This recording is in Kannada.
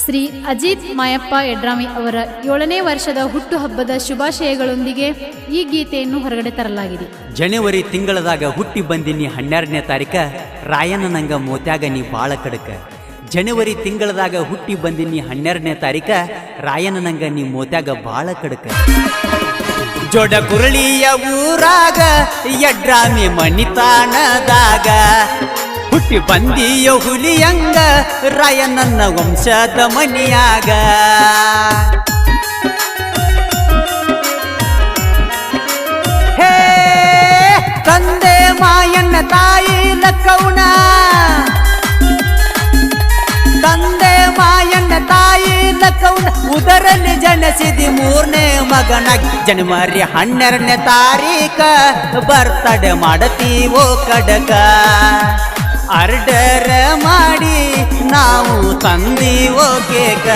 ಶ್ರೀ ಅಜಿತ್ ಮಾಯಪ್ಪ ಯಡ್ರಾಮಿ ಅವರ 7ನೇ ವರ್ಷದ ಹುಟ್ಟುಹಬ್ಬದ ಶುಭಾಶಯಗಳೊಂದಿಗೆ ಈ ಗೀತೆಯನ್ನು ಹೊರಗಡೆ ತರಲಾಗಿದೆ. ಜನವರಿ ತಿಂಗಳದಾಗ ಹುಟ್ಟಿ ಬಂದಿನಿ 12ನೇ ತಾರೀಕ ರಾಯನ ನಂಗ ಮೋತ್ಯಾಗ ನೀ ಬಾಳ ಕಡಕ. ಜನವರಿ ತಿಂಗಳದಾಗ ಹುಟ್ಟಿ ಬಂದಿನಿ 12ನೇ ತಾರೀಕ ರಾಯನ ನಂಗ ನೀ ಮೋತ್ಯಾಗ ಬಾಳ ಕಡಕ. ಜೋಡ ಕುರಳಿಯ ಊರಾಗ ಯಡ್ರಾಮಿ ಮಣಿತಾಣದಾಗ ಹುಟ್ಟಿ ಬಂದಿಯೋ ಹುಲಿಯಂಗ ರಾಯನನ್ನ ವಂಶದ ಮನಿಯಾಗ. ಹೇ ತಂದೆ ಮಾಯಣ್ಣ ತಾಯಿ ಲಕ್ಕೌಣ, ತಂದೆ ಮಾಯಣ್ಣ ತಾಯಿ ಲಕ್ಕೌಣ ಉದರಲ್ಲಿ ಜನಿಸಿದಿ 3ನೇ ಮಗನಾಗಿ. ಜನವರಿ 12ನೇ ತಾರೀಕ ಬರ್ತಡೆ ಮಾಡತೀವೋ ಕಡಕ. ಆರ್ಡರ್ ಮಾಡಿ ನಾವು ತಂದೀವೋ ಕೇಕ.